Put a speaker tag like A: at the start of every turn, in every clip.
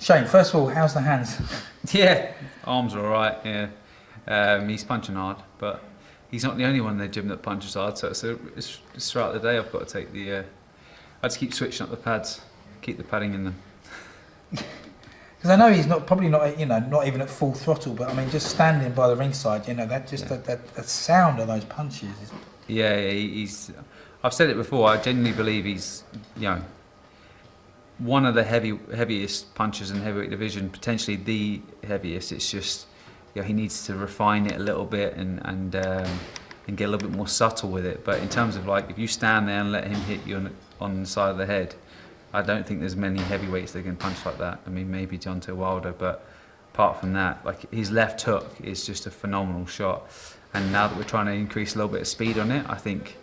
A: Shane, first of all, how's the hands?
B: Yeah, arms are all right. Yeah, he's punching hard, but he's not the only one in the gym that punches hard. So it's throughout the day I've got to take the. I just keep switching up the pads, keep the padding in them.
A: Because I know he's probably not even at full throttle, but I mean, just standing by the ringside, that sound of those punches.
B: Yeah, he's. I've said it before. I genuinely believe he's, one of the heaviest punchers in the heavyweight division, potentially the heaviest. It's just, he needs to refine it a little bit and get a little bit more subtle with it. But in terms of if you stand there and let him hit you on the side of the head, I don't think there's many heavyweights that can punch like that. I mean, maybe Deontay Wilder, but apart from that, his left hook is just a phenomenal shot. And now that we're trying to increase a little bit of speed on it, I think,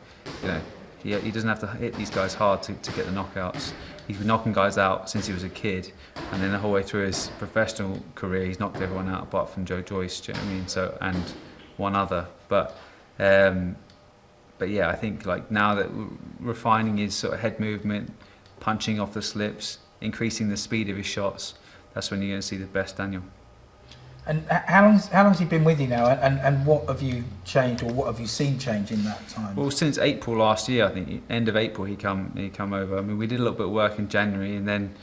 B: he doesn't have to hit these guys hard to get the knockouts. He's been knocking guys out since he was a kid, and then the whole way through his professional career, he's knocked everyone out apart from Joe Joyce. Do you know what I mean? So, and one other, but yeah, I think now that refining his sort of head movement, punching off the slips, increasing the speed of his shots, that's when you're going to see the best Daniel.
A: And how long's he been with you now? And what have you changed, or what have you seen change in that time?
B: Well, since April last year, I think end of April he come over. I mean, we did a little bit of work in January, and then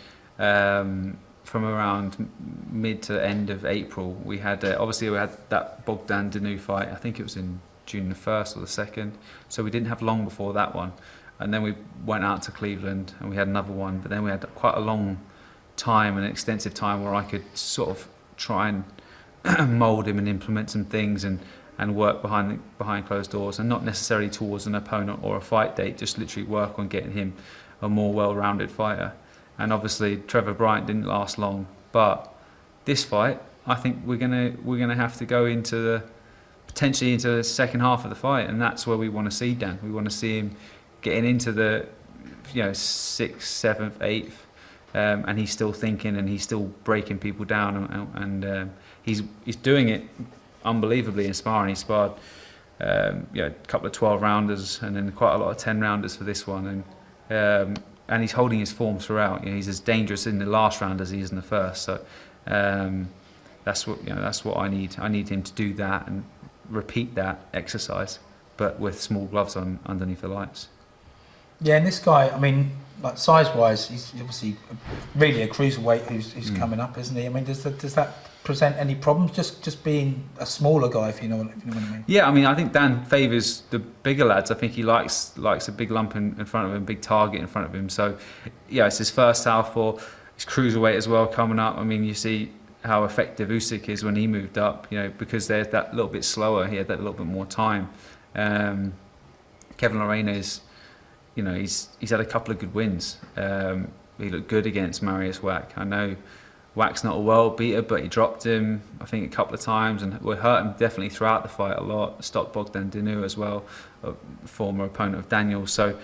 B: from around mid to end of April, we had obviously we had that Bogdan Dubois fight. I think it was in June the 1st or the 2nd. So we didn't have long before that one, and then we went out to Cleveland and we had another one. But then we had quite a long time and extensive time where I could sort of try and mould him and implement some things and work behind closed doors, and not necessarily towards an opponent or a fight date, just literally work on getting him a more well-rounded fighter. And obviously Trevor Bryant didn't last long, but this fight, I think we're gonna have to go potentially into the second half of the fight, and that's where we want to see Dan. We want to see him getting into the 6th, 7th, 8th, and he's still thinking and he's still breaking people down, and he's doing it unbelievably in sparring. He sparred a couple of 12 rounders and then quite a lot of 10 rounders for this one, and he's holding his form throughout. He's as dangerous in the last round as he is in the first. So that's what I need. I need him to do that and repeat that exercise, but with small gloves on underneath the lights.
A: Yeah, and this guy, I mean, size-wise, he's obviously really a cruiserweight who's coming up, isn't he? I mean, does that present any problems? Just being a smaller guy, if you know what I mean.
B: Yeah, I mean, I think Dan favours the bigger lads. I think he likes a big lump in front of him, big target in front of him. So, it's his first southpaw. He's cruiserweight as well coming up. I mean, you see how effective Usyk is when he moved up. Because they're that little bit slower. He had that little bit more time. Kevin Lerena is. He's had a couple of good wins. He looked good against Marius Wack. I know Wack's not a world beater, but he dropped him, I think, a couple of times, and we hurt him definitely throughout the fight a lot. Stopped Bogdan Dubois as well, a former opponent of Daniel. So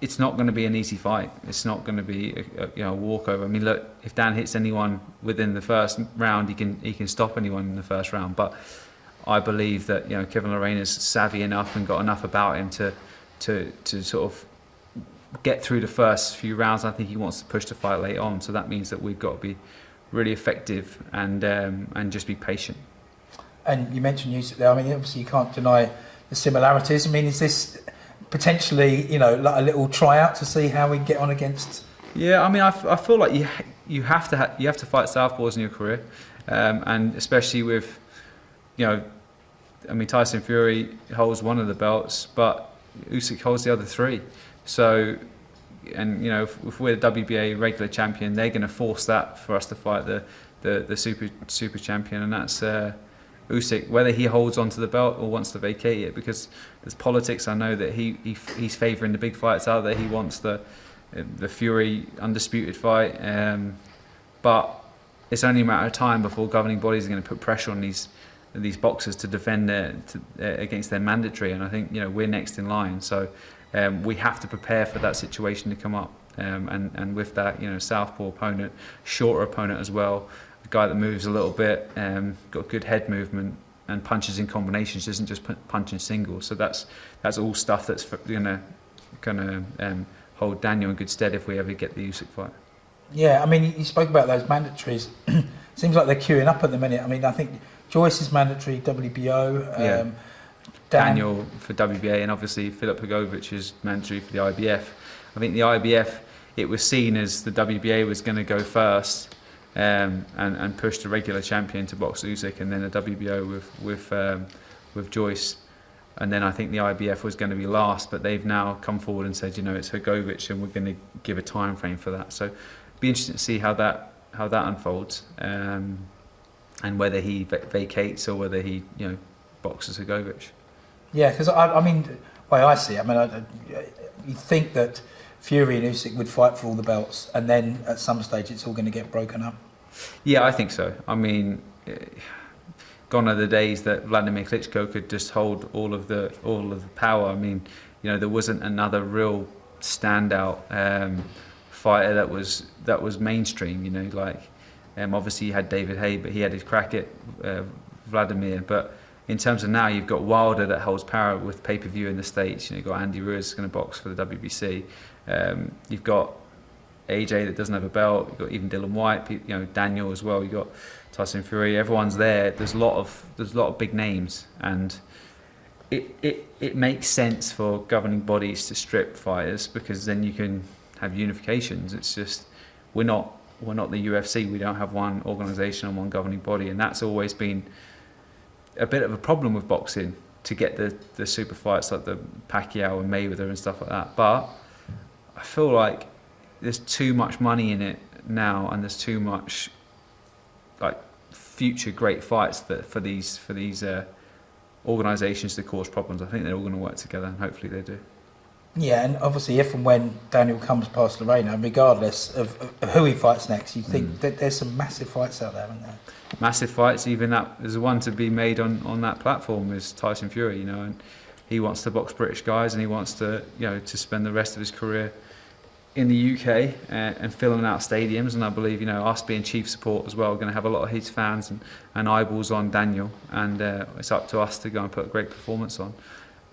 B: it's not going to be an easy fight. It's not going to be a walkover. I mean, look, if Dan hits anyone within the first round, he can stop anyone in the first round. But I believe that Kevin Lerena is savvy enough and got enough about him to sort of get through the first few rounds. I think he wants to push the fight late on, so that means that we've got to be really effective and just be patient.
A: And you mentioned Usyk there. I mean, obviously you can't deny the similarities. I mean, is this potentially like a little tryout to see how we get on against?
B: Yeah, I mean, I feel like you have to fight southpaws in your career, and especially with I mean, Tyson Fury holds one of the belts, but Usyk holds the other 3. So, and if we're the WBA regular champion, they're going to force that for us to fight the super champion, and that's Usyk. Whether he holds onto the belt or wants to vacate it, because there's politics. I know that he's favouring the big fights out there. He wants the Fury undisputed fight, but it's only a matter of time before governing bodies are going to put pressure on these boxers to defend against their mandatory, and I think we're next in line. So we have to prepare for that situation to come up, and with that southpaw opponent, shorter opponent as well, a guy that moves a little bit, got good head movement and punches in combinations, isn't just punching singles. So that's all stuff that's gonna hold Daniel in good stead if we ever get the Usyk fight.
A: Yeah, I mean, you spoke about those mandatories. Seems like they're queuing up at the minute. I mean, I think Joyce is mandatory, WBO.
B: Yeah. Daniel for WBA, and obviously Filip Hrgovic is mandatory for the IBF. I think the IBF, it was seen as the WBA was going to go first and push the regular champion to box Usyk, and then the WBO with Joyce. And then I think the IBF was going to be last, but they've now come forward and said, it's Hrgovic, and we're going to give a time frame for that. So it'd be interesting to see how that unfolds, and whether he vacates or whether he boxes Hrgovic.
A: Yeah, because I mean, the way I see it, you think that Fury and Usyk would fight for all the belts, and then at some stage it's all going to get broken up.
B: Yeah, I think so. I mean, gone are the days that Vladimir Klitschko could just hold all of the power. I mean, there wasn't another real standout fighter that was mainstream. Obviously you had David Haye, but he had his crack at Vladimir. But in terms of now, you've got Wilder that holds power with pay-per-view in the States. You've got Andy Ruiz going to box for the WBC. You've got AJ that doesn't have a belt. You've got even Dylan White. Daniel as well. You've got Tyson Fury. Everyone's there. There's a lot of big names, and it makes sense for governing bodies to strip fighters, because then you can have unifications. It's just we're not the UFC. We don't have one organisation and one governing body, and that's always been a bit of a problem with boxing, to get the super fights like the Pacquiao and Mayweather and stuff like that. But I feel like there's too much money in it now, and there's too much future great fights for these organisations to cause problems. I think they're all going to work together, and hopefully they do.
A: Yeah, and obviously if and when Daniel comes past Lerena, regardless of who he fights next, you think that there's some massive fights out there, aren't there?
B: Massive fights. Even that, there's one to be made on that platform, is Tyson Fury. And he wants to box British guys, and he wants to to spend the rest of his career in the UK and filling out stadiums. And I believe us being chief support as well are going to have a lot of his fans and eyeballs on Daniel, and it's up to us to go and put a great performance on.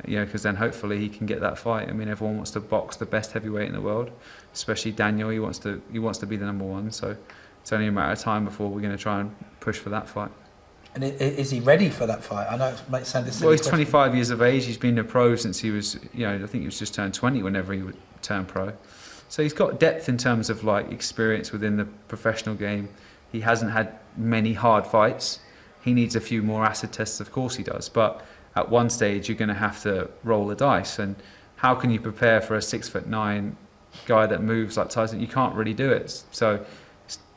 B: Because then hopefully he can get that fight. I mean, everyone wants to box the best heavyweight in the world, especially Daniel. He wants to be the number one. So it's only a matter of time before we're going to try and push for that fight.
A: And is he ready for that fight? I know it might sound a silly
B: Well, he's
A: question.
B: 25 years of age. He's been a pro since he was, I think he was just turned 20 whenever he would turn pro. So he's got depth in terms of experience within the professional game. He hasn't had many hard fights. He needs a few more acid tests, of course he does. But at one stage, you're going to have to roll the dice. And how can you prepare for a 6'9" guy that moves like Tyson? You can't really do it. So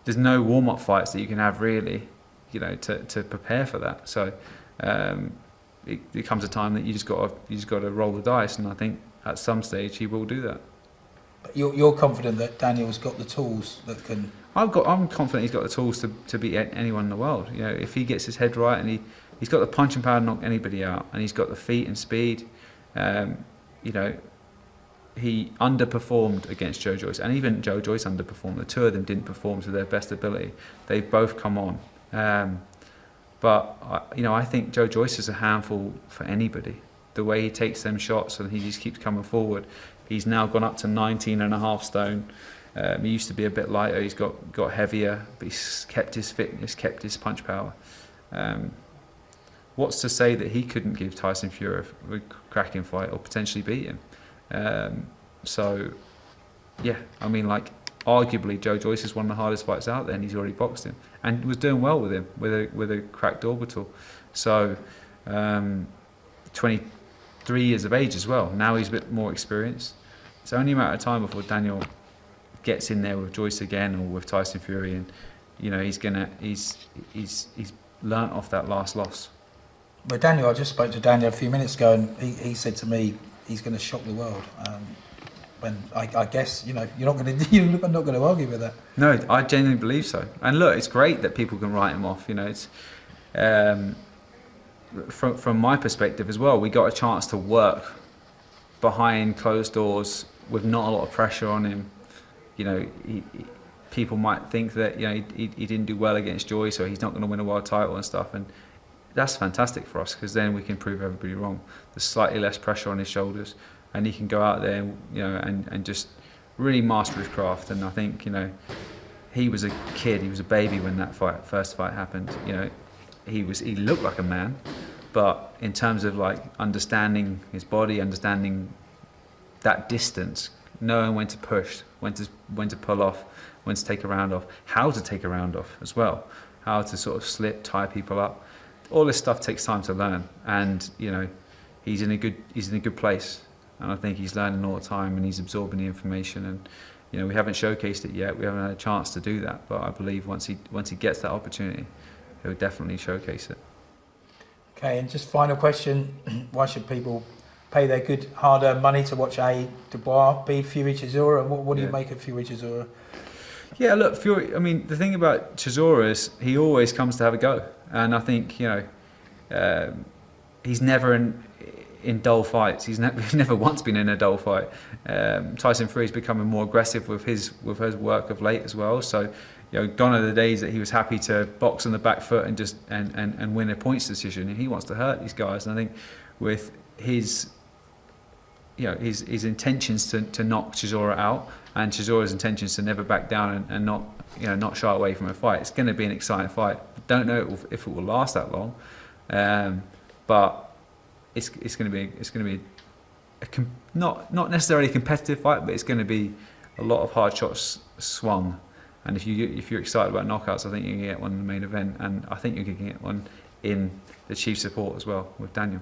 B: there's no warm-up fights that you can have really, to prepare for that. So it comes a time that you just got to roll the dice. And I think at some stage he will do that.
A: But you're confident that Daniel's got the tools that can.
B: I'm confident he's got the tools to beat anyone in the world. If he gets his head right, and he's got the punching power to knock anybody out, and he's got the feet and speed. He underperformed against Joe Joyce, and even Joe Joyce underperformed. The two of them didn't perform to their best ability. They've both come on. But I think Joe Joyce is a handful for anybody. The way he takes them shots and he just keeps coming forward. He's now gone up to 19.5 stone. He used to be a bit lighter. He's got heavier, but he's kept his fitness, kept his punch power. What's to say that he couldn't give Tyson Fury a cracking fight or potentially beat him? Arguably Joe Joyce is one of the hardest fights out there, and he's already boxed him and was doing well with him with a cracked orbital. So 23 years of age as well. Now he's a bit more experienced. It's only a matter of time before Daniel gets in there with Joyce again or with Tyson Fury, and he's learnt off that last loss.
A: Well, Daniel, I just spoke to Daniel a few minutes ago, and he said to me he's going to shock the world. When I guess you're not going to argue with that. No,
B: I genuinely believe so. And look, it's great that people can write him off. It's from my perspective as well. We got a chance to work behind closed doors with not a lot of pressure on him. People might think that he didn't do well against Joyce, or he's not going to win a world title and stuff. And that's fantastic for us, because then we can prove everybody wrong. There's slightly less pressure on his shoulders, and he can go out there and just really master his craft. And I think he was a kid, he was a baby when that first fight happened. You know, he looked like a man, but in terms of like understanding his body, understanding that distance, knowing when to push, when to pull off, when to take a round off, how to take a round off as well, how to sort of slip, tie people up. All this stuff takes time to learn, and you know, he's in a good place, and I think he's learning all the time, and he's absorbing the information. And you know, we haven't showcased it yet. We haven't had a chance to do that, but I believe once he gets that opportunity, he'll definitely showcase it.
A: Okay, and just final question: why should people pay their good, hard-earned money to watch A. Dubois beat Fury Chisora? What do you make of Fury Chisora?
B: Yeah, look, Fury. I mean, the thing about Chisora is he always comes to have a go, and I think he's never in dull fights. He's never once been in a dull fight. Tyson Fury's becoming more aggressive with his work of late as well. So, gone are the days that he was happy to box on the back foot and just and win a points decision. And he wants to hurt these guys. And I think with his intentions to knock Chisora out, and Chisora's intentions to never back down and not shy away from a fight, it's going to be an exciting fight. Don't know if it will last that long, but it's going to be not necessarily a competitive fight, but it's going to be a lot of hard shots swung. And if you're excited about knockouts, I think you can get one in the main event, and I think you can get one in the chief support as well with Daniel.